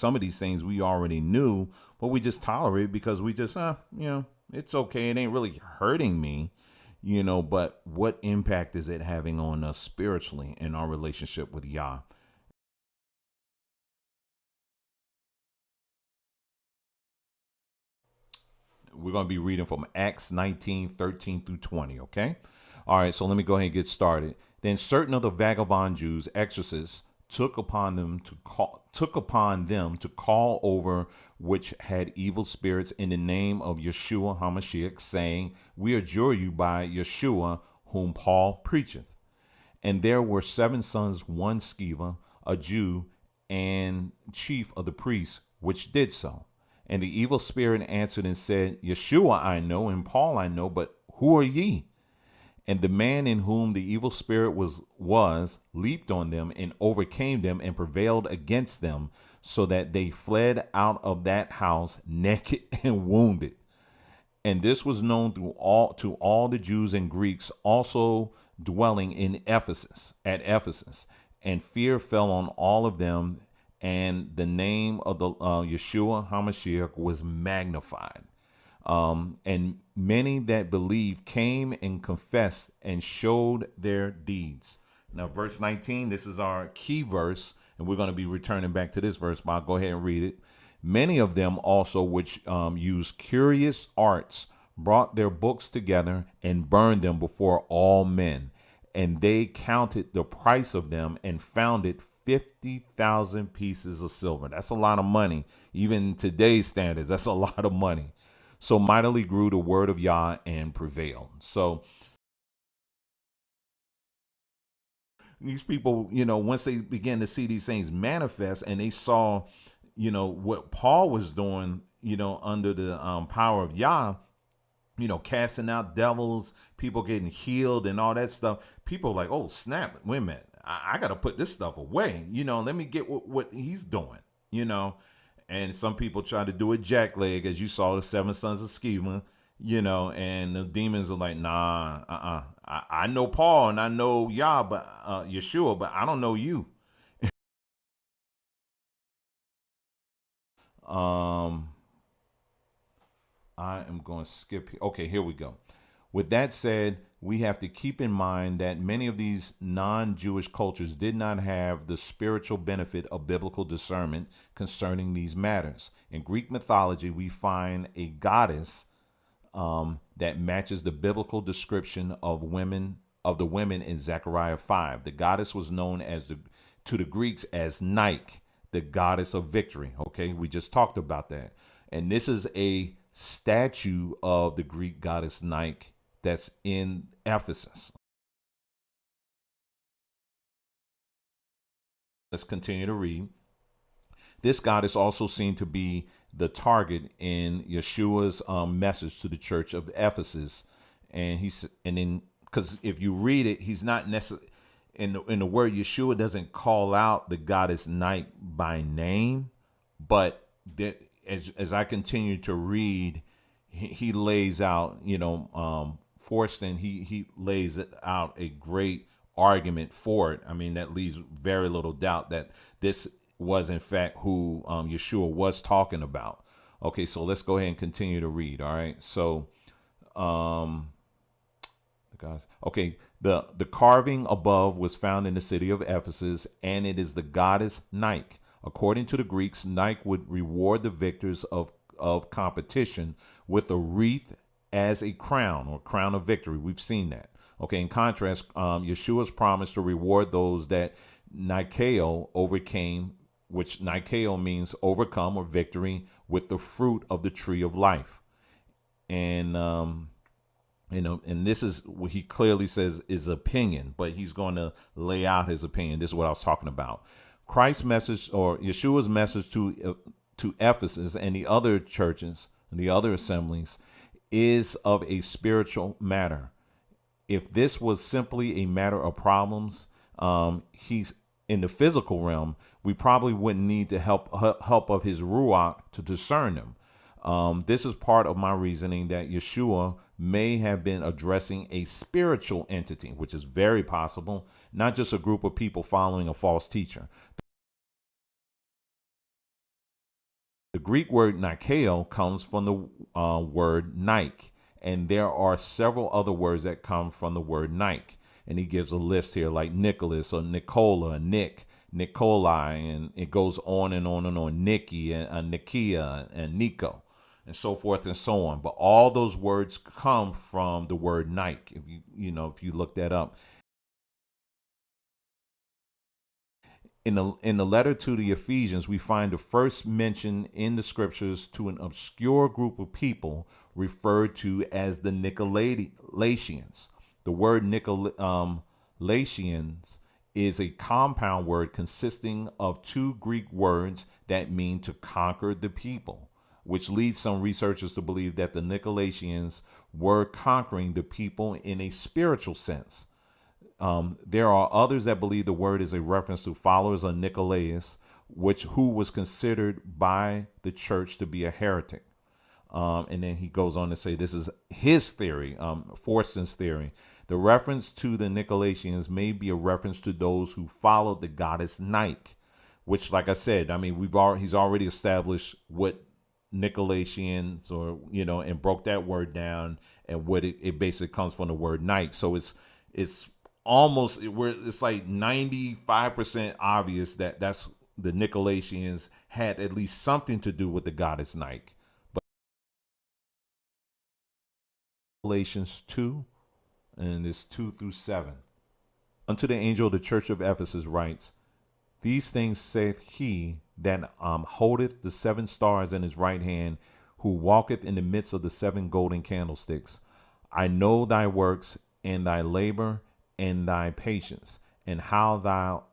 some of these things we already knew, but we just tolerate because we just, it's okay. It ain't really hurting me, but what impact is it having on us spiritually in our relationship with Yah? We're going to be reading from Acts 19:13 through 20, okay? All right, so let me go ahead and get started. Then certain of the vagabond Jews, exorcists, took upon them to call over which had evil spirits in the name of Yeshua HaMashiach, saying, We adjure you by Yeshua, whom Paul preacheth. And there were 7 sons, one Sceva, a Jew, and chief of the priests, which did so. And the evil spirit answered and said, Yeshua I know, and Paul I know, but who are ye? And the man in whom the evil spirit was leaped on them and overcame them and prevailed against them, so that they fled out of that house naked and wounded. And this was known to all the Jews and Greeks also dwelling in Ephesus. And fear fell on all of them, and the name of the Yeshua HaMashiach was magnified. And many that believed came and confessed and showed their deeds. Now, verse 19, this is our key verse, and we're going to be returning back to this verse, but I'll go ahead and read it. Many of them also, which used curious arts, brought their books together and burned them before all men. And they counted the price of them and found it 50,000 pieces of silver. That's a lot of money. Even in today's standards, that's a lot of money. So mightily grew the word of Yah and prevailed. So these people, once they began to see these things manifest and they saw, what Paul was doing, under the power of Yah, casting out devils, people getting healed and all that stuff. People are like, oh, snap, wait a minute. I got to put this stuff away. Let me get what he's doing, And some people try to do a jackleg, as you saw the 7 sons of Sceva, and the demons were like, nah, I know Paul and I know Yah, but Yeshua, but I don't know you. I am going to skip here. Okay, here we go. With that said, we have to keep in mind that many of these non-Jewish cultures did not have the spiritual benefit of biblical discernment concerning these matters. In Greek mythology, we find a goddess that matches the biblical description of the women in Zechariah 5. The goddess was known to the Greeks as Nike, the goddess of victory. Okay, we just talked about that. And this is a statue of the Greek goddess Nike that's in Ephesus. Let's continue to read. This goddess also seemed to be the target in Yeshua's message to the church of Ephesus, and then because if you read it, he's not necessarily in the word Yeshua doesn't call out the goddess Nike by name, but as I continue to read, he lays out, Forston, he lays out a great argument for it. I mean, that leaves very little doubt that this was in fact who Yeshua was talking about. Okay, so let's go ahead and continue to read. All right, so the carving above was found in the city of Ephesus, and it is the goddess Nike. According to the Greeks, Nike would reward the victors of competition with a wreath as a crown or crown of victory. We've seen that. Okay, in contrast, Yeshua's promise to reward those that Nikeo overcame, which Nikeo means overcome or victory, with the fruit of the tree of life. And and this is what he clearly says is opinion, but he's going to lay out his opinion. This is what I was talking about. Christ's message, or Yeshua's message to Ephesus and the other churches and the other assemblies, is of a spiritual matter. If this was simply a matter of problems, he's in the physical realm, we probably wouldn't need to help of his ruach to discern them. This is part of my reasoning that Yeshua may have been addressing a spiritual entity, which is very possible, not just a group of people following a false teacher. The Greek word nikao comes from the word Nike, and there are several other words that come from the word Nike. And he gives a list here like Nicholas or Nicola, Nick, Nikolai, and it goes on and on and on. Nikki and Nikia and Nico, and so forth and so on. But all those words come from the word Nike. If you look that up. In the letter to the Ephesians, we find the first mention in the scriptures to an obscure group of people referred to as the Nicolaitans. The word Nicolaitans is a compound word consisting of two Greek words that mean to conquer the people, which leads some researchers to believe that the Nicolaitans were conquering the people in a spiritual sense. There are others that believe the word is a reference to followers of Nicolaus, who was considered by the church to be a heretic. And then he goes on to say this is his theory, Forston's theory. The reference to the Nicolaitans may be a reference to those who followed the goddess Nike, which, like I said, I mean, he's already established what Nicolaitans and broke that word down, and what it basically comes from the word Nike. So it's like 95% obvious that that's the Nicolaitans had at least something to do with the goddess Nike. But Galatians 2, and it's 2-7. Unto the angel of the church of Ephesus writes, these things saith he that holdeth the 7 stars in his right hand, who walketh in the midst of the 7 golden candlesticks. I know thy works, and thy labor, and thy patience, and how thou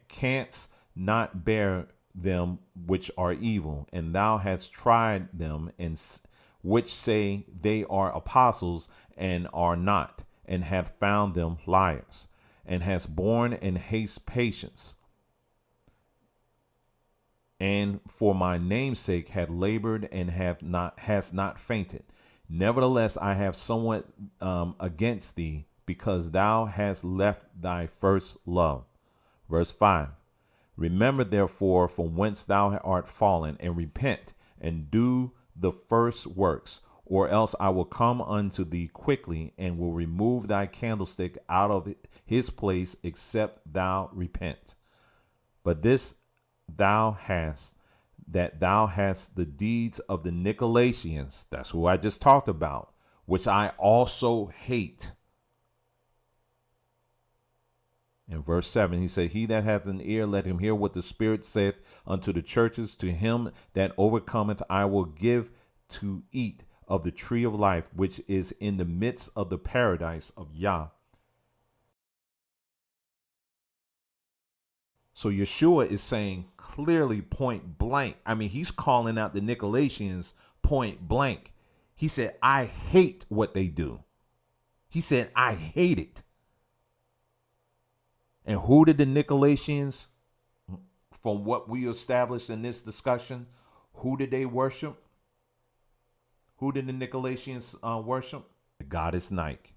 canst not bear them which are evil, and thou hast tried them, and which say they are apostles and are not, and have found them liars, and hast borne and haste patience, and for my name's sake had labored and has not fainted. Nevertheless, I have somewhat against thee, because thou hast left thy first love. Verse 5. Remember therefore from whence thou art fallen, and repent, and do the first works, or else I will come unto thee quickly, and will remove thy candlestick out of his place, except thou repent. But this thou hast, that thou hast the deeds of the Nicolaitans, that's who I just talked about, which I also hate. In verse 7, he said, he that hath an ear, let him hear what the Spirit saith unto the churches. To him that overcometh, I will give to eat of the tree of life, which is in the midst of the paradise of Yah. So Yeshua is saying clearly, point blank. I mean, he's calling out the Nicolaitans point blank. He said, I hate what they do. He said, I hate it. And who did the Nicolaitans, from what we established in this discussion, who did they worship? Who did the Nicolaitans worship? The goddess Nike.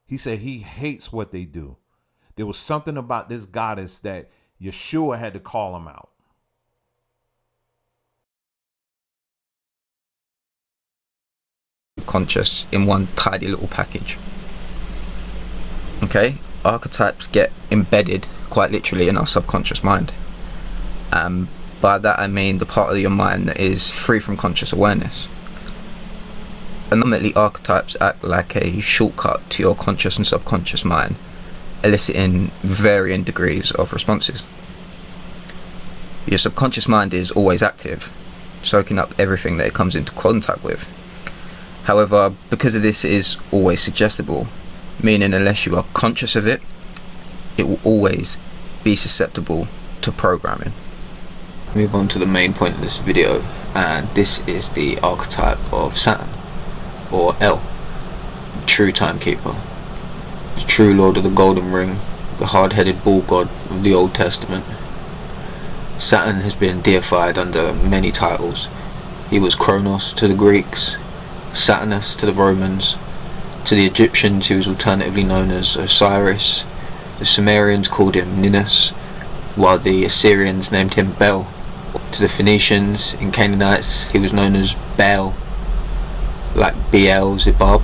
He said he hates what they do. There was something about this goddess that Yeshua had to call him out. Conscious in one tidy little package. Okay, archetypes get embedded quite literally in our subconscious mind. By that I mean the part of your mind that is free from conscious awareness. Ultimately, archetypes act like a shortcut to your conscious and subconscious mind, eliciting varying degrees of responses. Your subconscious mind is always active, soaking up everything that it comes into contact with. However, because of this, it is always suggestible, meaning unless you are conscious of it, it will always be susceptible to programming. Move on to the main point of this video, and this is the archetype of Saturn, or El, the true timekeeper, the true lord of the golden ring, the hard-headed bull god of the Old Testament. Saturn has been deified under many titles. He was Kronos to the Greeks, Saturnus to the Romans. To the Egyptians, he was alternatively known as Osiris. The Sumerians called him Ninus, while the Assyrians named him Bel, To the Phoenicians, in Canaanites, he was known as Baal, like Beelzebub.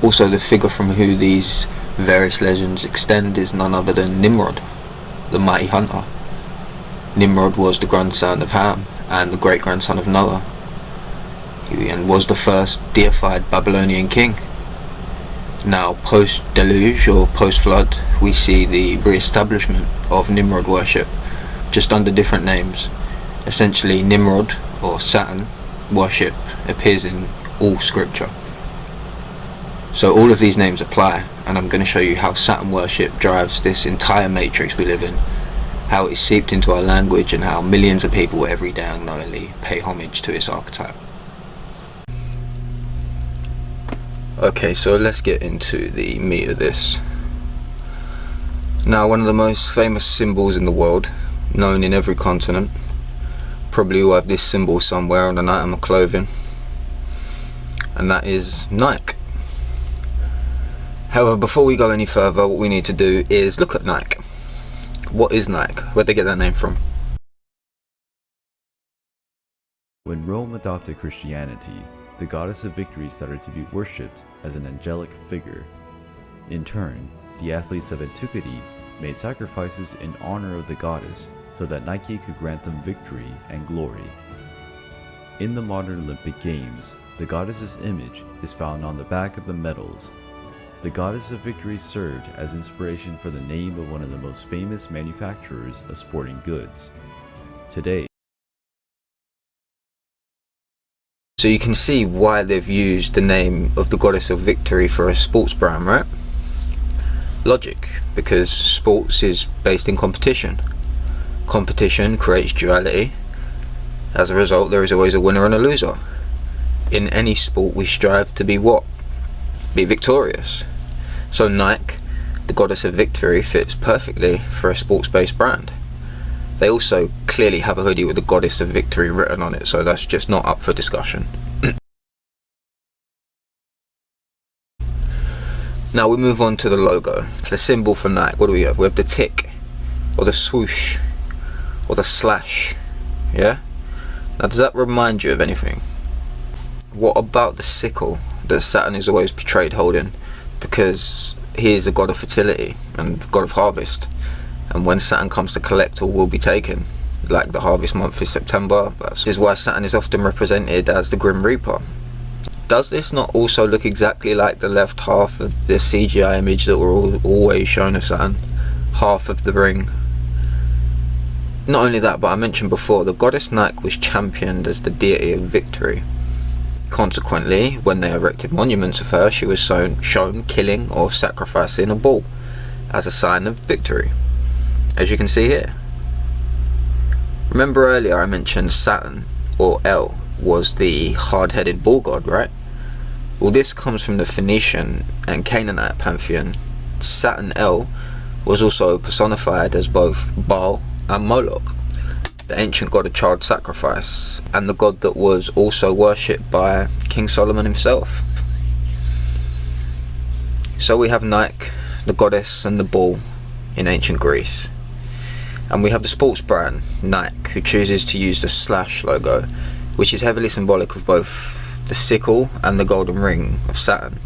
Also, the figure from who these various legends extend is none other than Nimrod, the mighty hunter. Nimrod was the grandson of Ham and the great-grandson of Noah, and was the first deified Babylonian king. Now, post-deluge or post-flood, we see the re-establishment of Nimrod worship, just under different names. Essentially, Nimrod, or Saturn, worship appears in all scripture. So all of these names apply, and I'm going to show you how Saturn worship drives this entire matrix we live in, how it's seeped into our language, and how millions of people every day unknowingly pay homage to its archetype. Okay, so let's get into the meat of this. Now, one of the most famous symbols in the world, known in every continent, probably all have this symbol somewhere on an item of clothing, and that is Nike. However, before we go any further, what we need to do is look at Nike. What is Nike? Where'd they get that name from? When Rome adopted Christianity, the goddess of victory started to be worshipped as an angelic figure. In turn, the athletes of antiquity made sacrifices in honor of the goddess so that Nike could grant them victory and glory. In the modern Olympic Games, the goddess's image is found on the back of the medals. The goddess of victory served as inspiration for the name of one of the most famous manufacturers of sporting goods. Today, so you can see why they've used the name of the goddess of victory for a sports brand, right? Logic, because sports is based in competition. Competition creates duality. As a result, there is always a winner and a loser. In any sport, we strive to be what? Be victorious. So Nike, the goddess of victory, fits perfectly for a sports-based brand. They also clearly have a hoodie with the goddess of victory written on it, so that's just not up for discussion. Now we move on to the logo. It's the symbol for Nike. What do we have? We have the tick, or the swoosh, or the slash. Yeah? Now, does that remind you of anything? What about the sickle that Saturn is always portrayed holding? Because he is a god of fertility and god of harvest, and when Saturn comes to collect, all will be taken. Like the harvest month is September. This is why Saturn is often represented as the Grim Reaper. Does this not also look exactly like the left half of the CGI image that we're always shown of Saturn? Half of the ring. Not only that, but I mentioned before, the goddess Nike was championed as the deity of victory. Consequently, when they erected monuments of her, she was shown killing or sacrificing a bull as a sign of victory, as you can see here. Remember earlier I mentioned Saturn, or El, was the hard-headed bull god, right? Well, this comes from the Phoenician and Canaanite pantheon. Saturn El was also personified as both Baal and Moloch, the ancient god of child sacrifice, and the god that was also worshipped by King Solomon himself. So we have Nike, the goddess, and the bull in ancient Greece. And we have the sports brand, Nike, who chooses to use the slash logo, which is heavily symbolic of both the sickle and the golden ring of Saturn.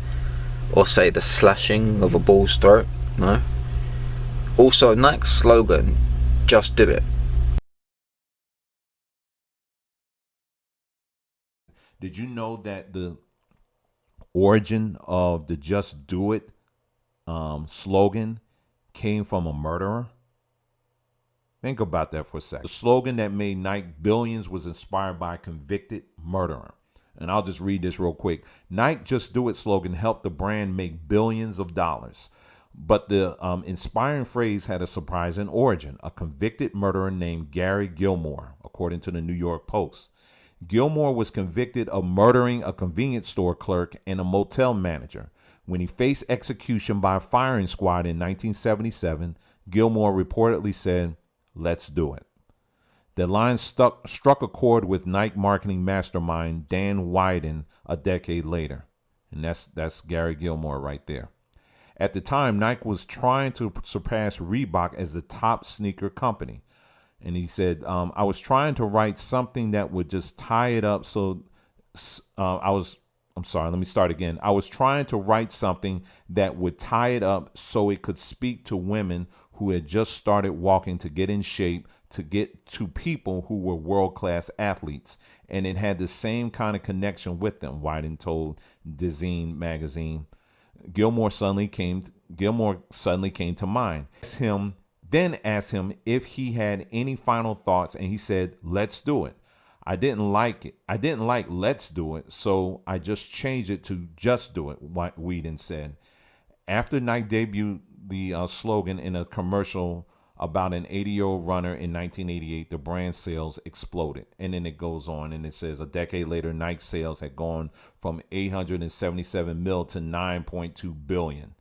Or say the slashing of a bull's throat, no? Also, Nike's slogan, "Just do it." Did you know that the origin of the "Just Do It" slogan came from a murderer? Think about that for a second. The slogan that made Nike billions was inspired by a convicted murderer. And I'll just read this real quick. Nike "Just Do It" slogan helped the brand make billions of dollars. But the inspiring phrase had a surprising origin. A convicted murderer named Gary Gilmore, according to the New York Post. Gilmore was convicted of murdering a convenience store clerk and a motel manager. When he faced execution by a firing squad in 1977, Gilmore reportedly said, "Let's do it." The line struck a chord with Nike marketing mastermind Dan Wieden a decade later. And that's Gary Gilmore right there. At the time, Nike was trying to surpass Reebok as the top sneaker company. And he said, I was trying to write something that would just tie it up. I'm sorry, let me start again. I was trying to write something that would tie it up so it could speak to women who had just started walking to get in shape, to get to people who were world-class athletes. And it had the same kind of connection with them, Wyden told Dizine magazine. Gilmore suddenly came to mind. Then asked him if he had any final thoughts, and he said, "Let's do it." I didn't like it. I didn't like "let's do it," so I just changed it to "just do it," Whedon said. After Nike debuted the slogan in a commercial about an 80-year-old runner in 1988, the brand sales exploded. And then it goes on, and it says a decade later, Nike sales had gone from 877 mil to 9.2 billion.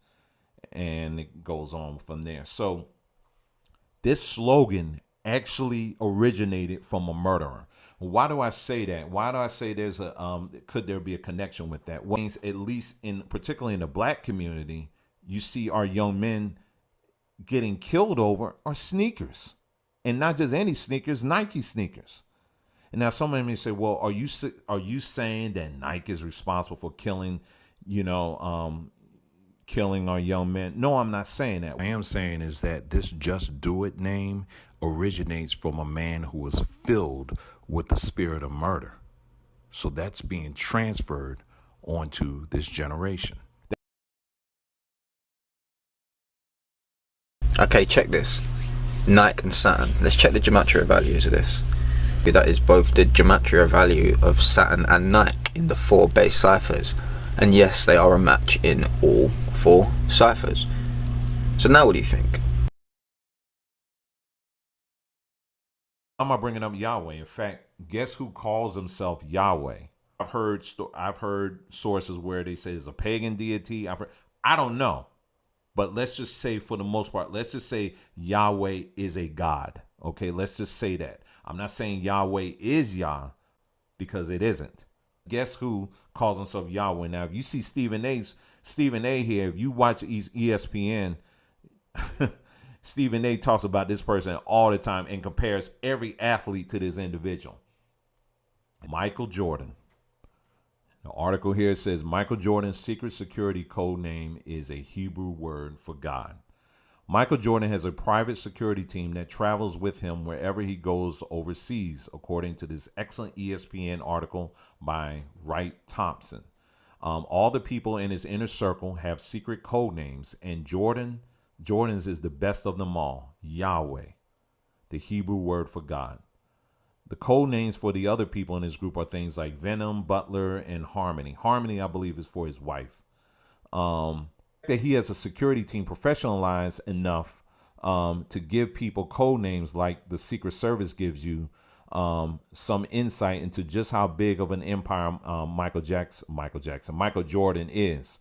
And it goes on from there. So this slogan actually originated from a murderer. Why do I say that? Why do I say there's could there be a connection with that? Well, at least particularly in the black community, you see our young men getting killed over are sneakers, and not just any sneakers, Nike sneakers. And now somebody may say, well, are you saying that Nike is responsible for killing our young men? No, I'm not saying that. What I am saying is that this "Just Do It" name originates from a man who was filled with the spirit of murder. So that's being transferred onto this generation. Okay, check this. Nike and Saturn. Let's check the gematria values of this. That is both the gematria value of Saturn and Nike in the 4 base ciphers. And yes, they are a match in all 4 ciphers. So now what do you think? I'm not bringing up Yahweh. In fact, guess who calls himself Yahweh? I've heard sources where they say it's a pagan deity. I don't know. But let's just say, for the most part, let's just say Yahweh is a god. Okay, let's just say that. I'm not saying Yahweh is Yah, because it isn't. Guess who calls himself Yahweh? Now, if you see Stephen A here, if you watch ESPN, Stephen A talks about this person all the time and compares every athlete to this individual. Michael Jordan. The article here says Michael Jordan's secret security code name is a Hebrew word for God. Michael Jordan has a private security team that travels with him wherever he goes overseas, according to this excellent ESPN article by Wright Thompson. All the people in his inner circle have secret code names, and Jordan's is the best of them all, Yahweh, the Hebrew word for God. The code names for the other people in his group are things like Venom, Butler, and Harmony. Harmony, I believe, is for his wife. That he has a security team professionalized enough to give people code names like the Secret Service gives you some insight into just how big of an empire Michael Jordan is.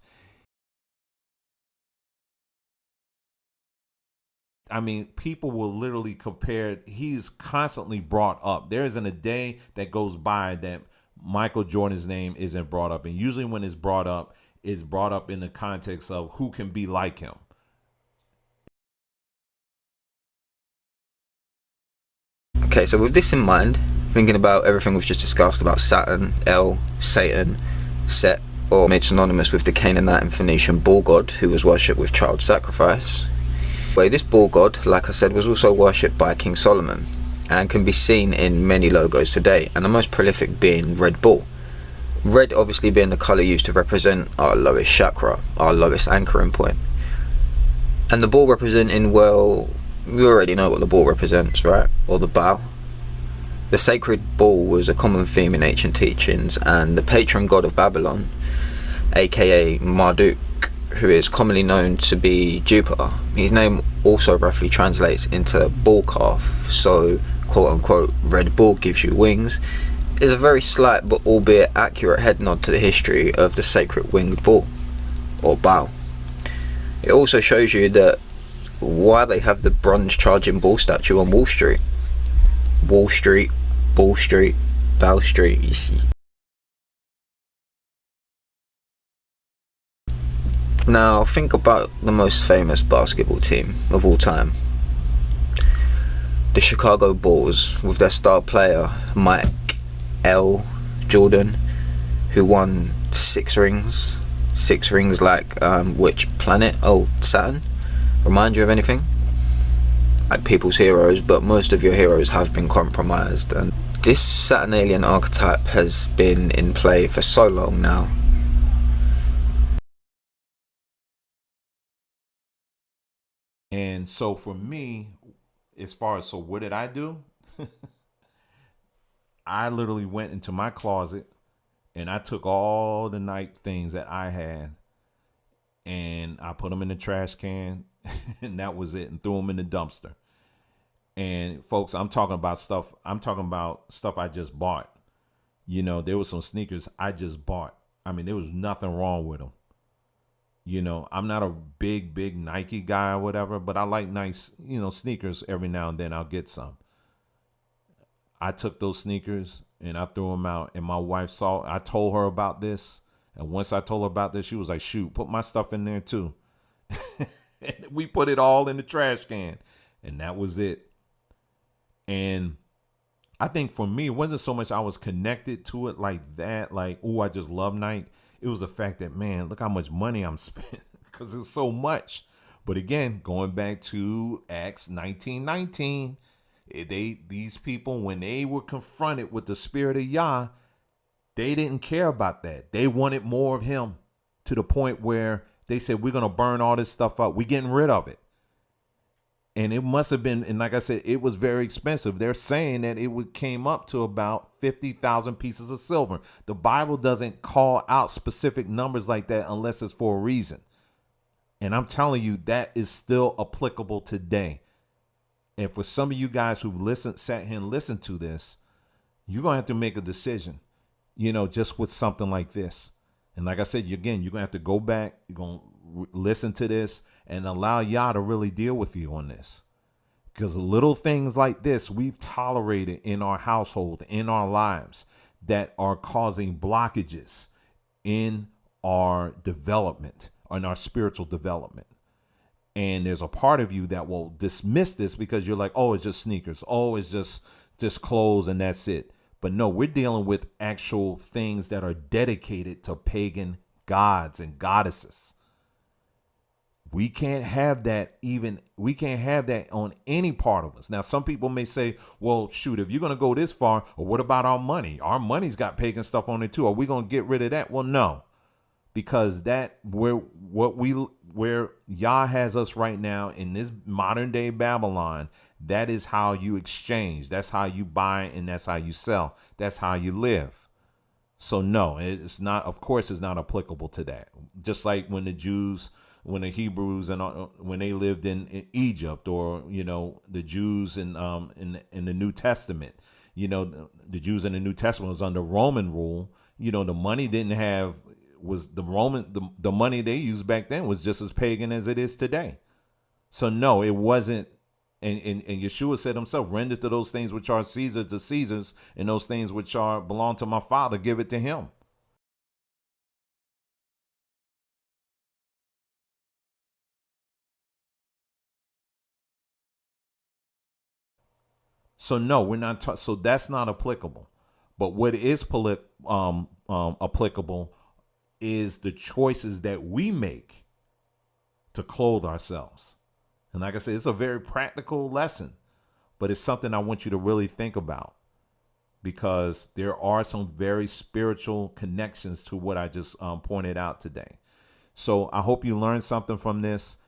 I mean, people will literally compare. He's constantly brought up. There isn't a day that goes by that Michael Jordan's name isn't brought up. And usually when it's brought up in the context of who can be like him. Okay, so with this in mind, thinking about everything we've just discussed about Saturn, El, Satan, Set, or made synonymous with the Canaanite and Phoenician bull god who was worshipped with child sacrifice. This bull god, like I said, was also worshipped by King Solomon and can be seen in many logos today, and the most prolific being Red Bull. Red obviously being the colour used to represent our lowest chakra, our lowest anchoring point. And the bull representing, well, you already know what the bull represents, right? Or the bow. The sacred bull was a common theme in ancient teachings, and the patron god of Babylon, aka Marduk, who is commonly known to be Jupiter. His name also roughly translates into bull calf, so quote unquote Red Bull gives you wings, is a very slight but albeit accurate head nod to the history of the sacred winged bull, or bow. It also shows you that why they have the bronze charging bull statue on Wall Street. Wall Street, Bull Street, Bow Street, you see. Now think about the most famous basketball team of all time. the Chicago Bulls with their star player Mike L. Jordan, who won 6 rings. 6 rings like which planet? Oh, Saturn. Remind you of anything? Like people's heroes, but most of your heroes have been compromised, and this Saturn alien archetype has been in play for so long now. And so for me, as far as, so what did I do? I literally went into my closet and I took all the night things that I had and I put them in the trash can and that was it, and threw them in the dumpster. And folks, I'm talking about stuff I just bought. You know, there was some sneakers I just bought. I mean, there was nothing wrong with them. You know, I'm not a big Nike guy or whatever, but I like nice, sneakers. Every now and then I'll get some. I took those sneakers and I threw them out, and my wife saw, I told her about this. And once I told her about this, she was like, shoot, put my stuff in there too. And we put it all in the trash can, and that was it. And I think for me, it wasn't so much I was connected to it like that, like, oh, I just love Nike. It was the fact that, man, look how much money I'm spending, because it's so much. But again, going back to Acts 19:19, these people, when they were confronted with the spirit of Yah, they didn't care about that. They wanted more of him, to the point where they said, we're going to burn all this stuff up. We're getting rid of it. And it must have been, and like I said, it was very expensive. They're saying that it came up to about 50,000 pieces of silver. The Bible doesn't call out specific numbers like that unless it's for a reason. And I'm telling you, that is still applicable today. And for some of you guys who've sat here and listened to this, you're going to have to make a decision, just with something like this. And like I said, again, you're going to have to go back, you're going to listen to this and allow Yah to really deal with you on this. Because little things like this we've tolerated in our household, in our lives, that are causing blockages in our development, in our spiritual development. And there's a part of you that will dismiss this because you're like, oh, it's just sneakers. Oh, it's just clothes and that's it. But no, we're dealing with actual things that are dedicated to pagan gods and goddesses. We can't have that on any part of us. Now, some people may say, well, shoot, if you're going to go this far, or what about our money? Our money's got pagan stuff on it too. Are we going to get rid of that? Well, no, because where Yah has us right now in this modern day Babylon, that is how you exchange. That's how you buy, and that's how you sell. That's how you live. So no, it's not, of course, it's not applicable to that. Just like when the Hebrews and when they lived in Egypt, or the Jews in the New Testament, the Jews in the New Testament was under Roman rule. The money the money they used back then was just as pagan as it is today. So no, it wasn't. And Yeshua said himself, render to those things which are Caesar to Caesar's, and those things which belong to my Father, give it to him. So no, we're not. So that's not applicable. But what is applicable is the choices that we make to clothe ourselves. And like I said, it's a very practical lesson, but it's something I want you to really think about, because there are some very spiritual connections to what I just pointed out today. So I hope you learned something from this.